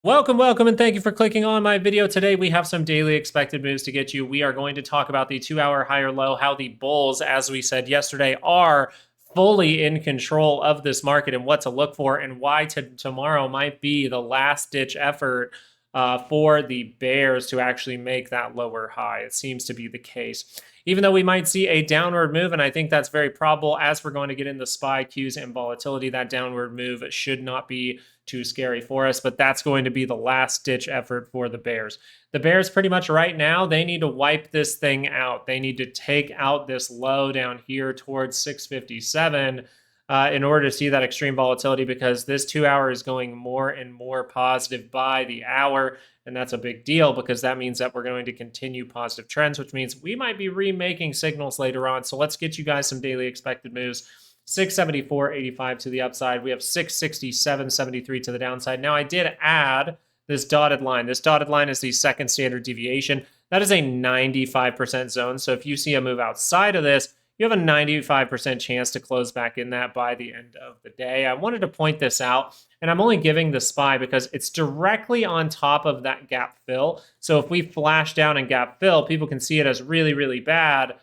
Welcome, and thank you for clicking on my video. Today, we have some daily expected moves to get you. We are going to talk about the 2-hour higher low, how the bulls, as we said yesterday, are fully in control of this market and what to look for, and why tomorrow might be the last-ditch effort for the bears to actually make that lower high. It seems to be the case. Even though we might see a downward move, and I think that's very probable as we're going to get into SPY, Qs, and volatility, that downward move should not be too scary for us, but that's going to be the last ditch effort for the bears. The bears pretty much right now, they need to wipe this thing out. They need to take out this low down here towards 657 in order to see that extreme volatility, because this 2-hour is going more and more positive by the hour. And that's a big deal because that means that we're going to continue positive trends, which means we might be remaking signals later on. So let's get you guys some daily expected moves. 674.85 to the upside. We have 667.73 to the downside. Now, I did add this dotted line. This dotted line is the second standard deviation. That is a 95% zone. So if you see a move outside of this, you have a 95% chance to close back in that by the end of the day. I wanted to point this out, and I'm only giving the SPY because it's directly on top of that gap fill. So if we flash down and gap fill, people can see it as really, really bad.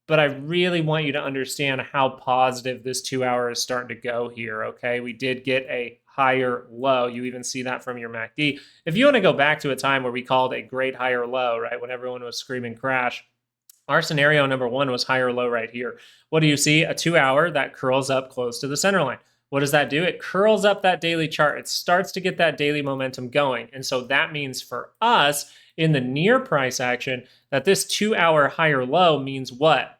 But I really want you to understand how positive this 2-hour is starting to go here, okay? We did get a higher low. You even see that from your MACD. If you want to go back to a time where we called a great higher low, right, when everyone was screaming crash, our scenario number one was higher low right here. What do you see? A 2-hour that curls up close to the center line. What does that do? It curls up that daily chart. It starts to get that daily momentum going. And so that means for us in the near price action that this 2-hour higher low means what?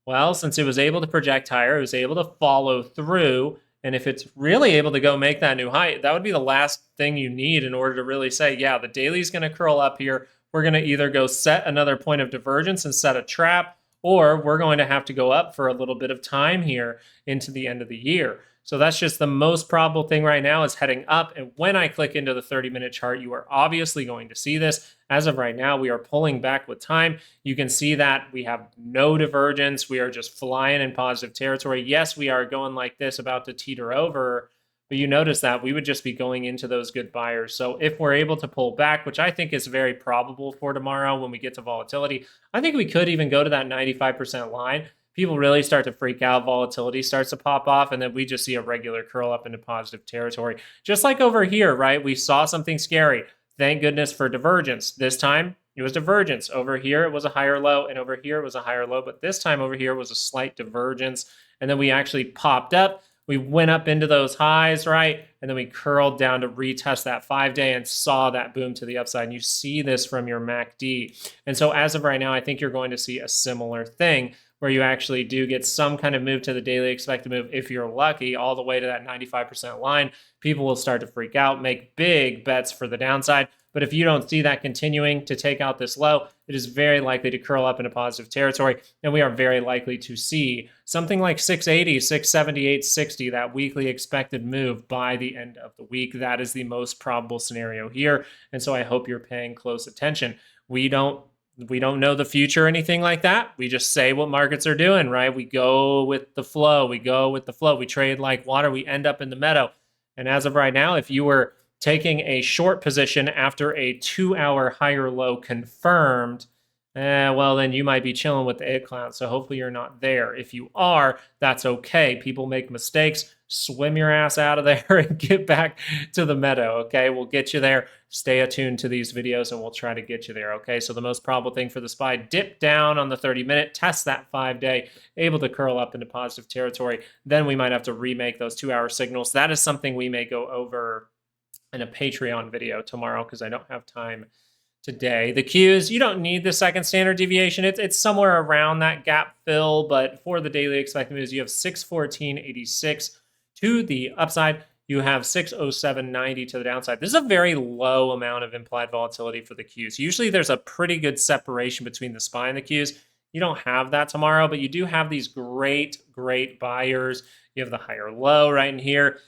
Well, since it was able to project higher, it was able to follow through. And if it's really able to go make that new high, that would be the last thing you need in order to really say, yeah, the daily is going to curl up here. We're going to either go set another point of divergence and set a trap, or we're going to have to go up for a little bit of time here into the end of the year. So that's just the most probable thing right now is heading up. And when I click into the 30-minute chart, you are obviously going to see this. As of right now, we are pulling back with time. You can see that we have no divergence. We are just flying in positive territory. Yes, we are going like this, about to teeter over. But you notice that we would just be going into those good buyers. So if we're able to pull back, which I think is very probable for tomorrow when we get to volatility, I think we could even go to that 95% line. People really start to freak out, volatility starts to pop off, and then we just see a regular curl up into positive territory. Just like over here, right? We saw something scary. Thank goodness for divergence. This time, it was divergence. Over here, it was a higher low, and over here, it was a higher low. But this time over here was a slight divergence, and then we actually popped up. We went up into those highs, right? And then we curled down to retest that 5-day and saw that boom to the upside. And you see this from your MACD. And so as of right now, I think you're going to see a similar thing where you actually do get some kind of move to the daily expected move. If you're lucky, all the way to that 95% line, people will start to freak out, make big bets for the downside. But if you don't see that continuing to take out this low, it is very likely to curl up into positive territory. And we are very likely to see something like 680, 678, 60, that weekly expected move by the end of the week. That is the most probable scenario here. And so I hope you're paying close attention. We don't know the future or anything like that. We just say what markets are doing, right? We go with the flow. We go with the flow. We trade like water. We end up in the meadow. And as of right now, if you were taking a short position after a 2-hour higher low confirmed, well, then you might be chilling with the it clown. So hopefully you're not there. If you are, that's okay. People make mistakes. Swim your ass out of there and get back to the meadow, okay? We'll get you there. Stay attuned to these videos and we'll try to get you there, okay? So the most probable thing for the SPY, dip down on the 30-minute, test that 5-day, able to curl up into positive territory. Then we might have to remake those 2-hour signals. That is something we may go over in a Patreon video tomorrow because I don't have time today. The Qs, you don't need the second standard deviation. It's somewhere around that gap fill, but for the daily expected moves, you have 614.86 to the upside. You have 607.90 to the downside. This is a very low amount of implied volatility for the Qs. Usually there's a pretty good separation between the SPY and the Qs. You don't have that tomorrow, but you do have these great buyers. You have the higher low right in here.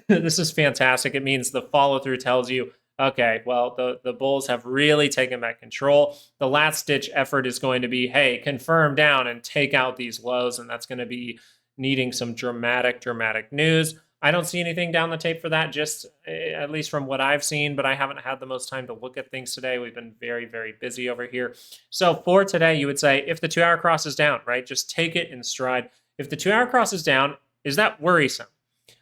This is fantastic. It means the follow-through tells you, okay, well, the bulls have really taken back control. The last-ditch effort is going to be, hey, confirm down and take out these lows, and that's going to be needing some dramatic news. I don't see anything down the tape for that, just at least from what I've seen, but I haven't had the most time to look at things today. We've been very, very busy over here. So for today, you would say if the 2 hour cross is down, right, just take it in stride. If the 2 hour cross is down, is that worrisome?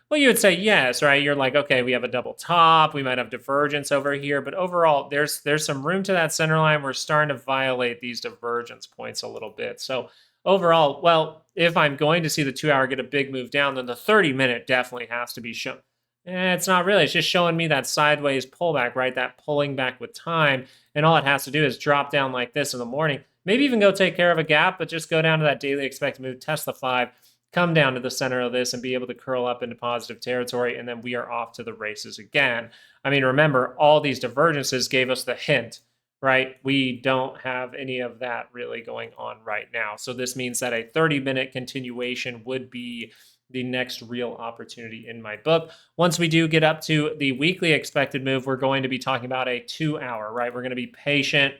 Well, you would say yes, right? You're like, okay, we have a double top. We might have divergence over here, but overall, there's some room to that center line. We're starting to violate these divergence points a little bit. So overall, well, if I'm going to see the 2 hour get a big move down, then the 30-minute definitely has to be shown. It's not really. It's just showing me that sideways pullback, right? That pulling back with time. And all it has to do is drop down like this in the morning. Maybe even go take care of a gap, but just go down to that daily expected move, test the 5, come down to the center of this and be able to curl up into positive territory, and then we are off to the races again. I mean, remember, all these divergences gave us the hint, right? We don't have any of that really going on right now. So this means that a 30-minute continuation would be the next real opportunity in my book. Once we do get up to the weekly expected move, we're going to be talking about a 2 hour, right? We're going to be patient.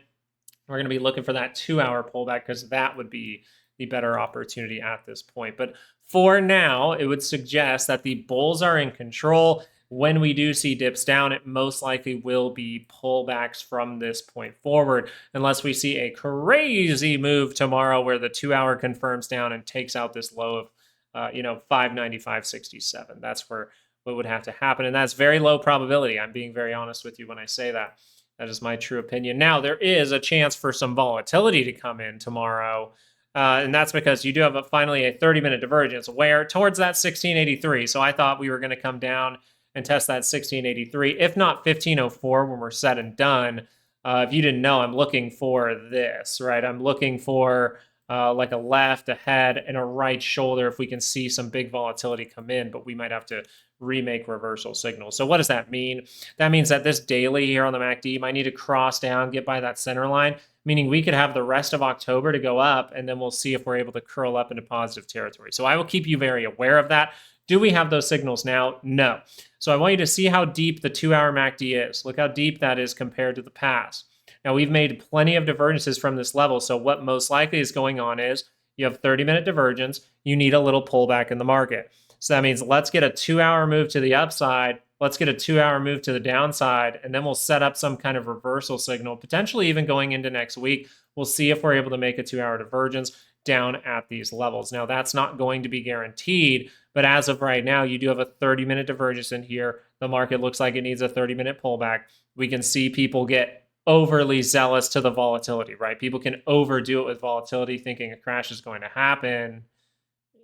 We're going to be looking for that 2 hour pullback because that would be the better opportunity at this point. But for now, it would suggest that the bulls are in control. When we do see dips down, it most likely will be pullbacks from this point forward, unless we see a crazy move tomorrow where the 2 hour confirms down and takes out this low of 595.67. That's where what would have to happen. And that's very low probability. I'm being very honest with you when I say that. That is my true opinion. Now, there is a chance for some volatility to come in tomorrow. And that's because you do have finally a 30-minute divergence where towards that 1683. So I thought we were going to come down and test that 1683, if not 1504 when we're said and done. If you didn't know, I'm looking for this, right? I'm looking for like a left, a head, and a right shoulder if we can see some big volatility come in, but we might have to remake reversal signals. So what does that mean? That means that this daily here on the MACD might need to cross down, get by that center line, meaning we could have the rest of October to go up, and then we'll see if we're able to curl up into positive territory. So I will keep you very aware of that. Do we have those signals now? No. So I want you to see how deep the 2 hour MACD is. Look how deep that is compared to the past. Now, we've made plenty of divergences from this level, so what most likely is going on is you have 30-minute divergence, you need a little pullback in the market. So that means let's get a 2 hour move to the upside, let's get a 2 hour move to the downside, and then we'll set up some kind of reversal signal, potentially even going into next week. We'll see if we're able to make a 2 hour divergence down at these levels. Now, that's not going to be guaranteed, but as of right now, you do have a 30-minute divergence in here. The market looks like it needs a 30-minute pullback. We can see people get overly zealous to the volatility, right? People can overdo it with volatility, thinking a crash is going to happen.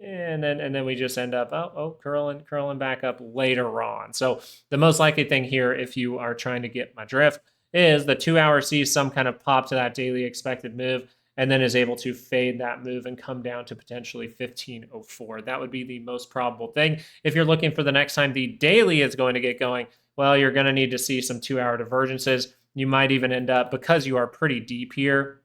And then we just end up, curling back up later on. So the most likely thing here, if you are trying to get my drift, is the 2 hour sees some kind of pop to that daily expected move and then is able to fade that move and come down to potentially 1504. That would be the most probable thing. If you're looking for the next time the daily is going to get going, well, you're going to need to see some 2 hour divergences. You might even end up, because you are pretty deep here,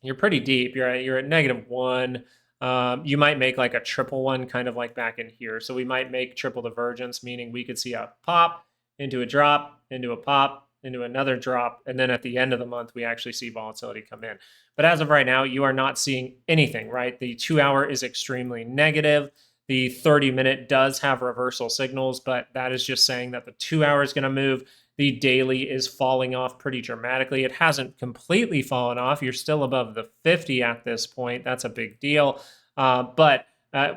you're pretty deep. You're at -1. You might make like a triple one, kind of like back in here. So we might make triple divergence, meaning we could see a pop into a drop, into a pop, into another drop, and then at the end of the month, we actually see volatility come in. But as of right now, you are not seeing anything, right? The 2 hour is extremely negative. The 30-minute does have reversal signals, but that is just saying that the 2 hour is going to move. The daily is falling off pretty dramatically. It hasn't completely fallen off. You're still above the 50 at this point. That's a big deal. But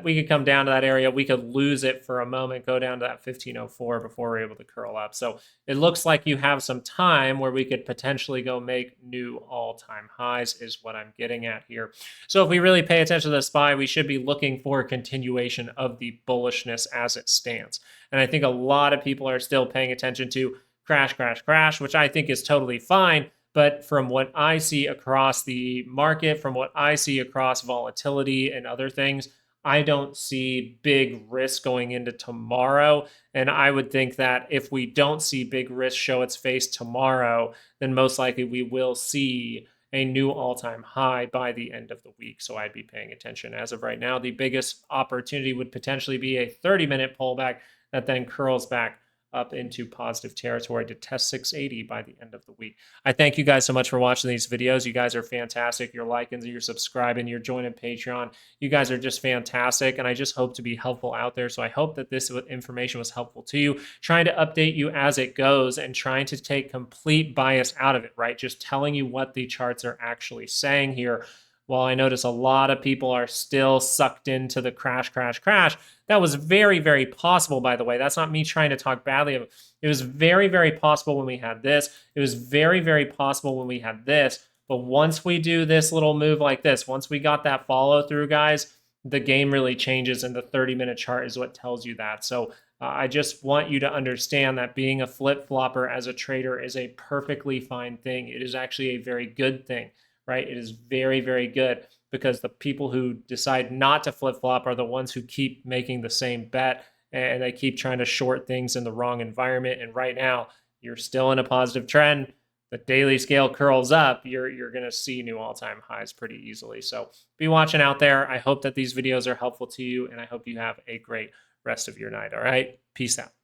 we could come down to that area. We could lose it for a moment, go down to that 1504 before we're able to curl up. So it looks like you have some time where we could potentially go make new all-time highs is what I'm getting at here. So if we really pay attention to the SPY, we should be looking for a continuation of the bullishness as it stands. And I think a lot of people are still paying attention to crash, crash, crash, which I think is totally fine. But from what I see across the market, from what I see across volatility and other things, I don't see big risk going into tomorrow. And I would think that if we don't see big risk show its face tomorrow, then most likely we will see a new all-time high by the end of the week. So I'd be paying attention. As of right now, the biggest opportunity would potentially be a 30-minute pullback that then curls back up into positive territory to test 680 by the end of the week. I thank you guys so much for watching these videos. You guys are fantastic. You're liking, you're subscribing, you're joining Patreon. You guys are just fantastic, and I just hope to be helpful out there. So I hope that this information was helpful to you, trying to update you as it goes and trying to take complete bias out of it, right? Just telling you what the charts are actually saying here. While I notice a lot of people are still sucked into the crash, that was very, very possible, by the way. That's not me trying to talk badly of it. It was very, very possible when we had this. It was very, very possible when we had this. But once we do this little move like this, once we got that follow through, guys, the game really changes, and the 30-minute chart is what tells you that. So I just want you to understand that being a flip-flopper as a trader is a perfectly fine thing. It is actually a very good thing, right? It is very, very good, because the people who decide not to flip-flop are the ones who keep making the same bet, and they keep trying to short things in the wrong environment. And right now, you're still in a positive trend. The daily scale curls up, you're going to see new all-time highs pretty easily. So be watching out there. I hope that these videos are helpful to you, and I hope you have a great rest of your night. All right, peace out.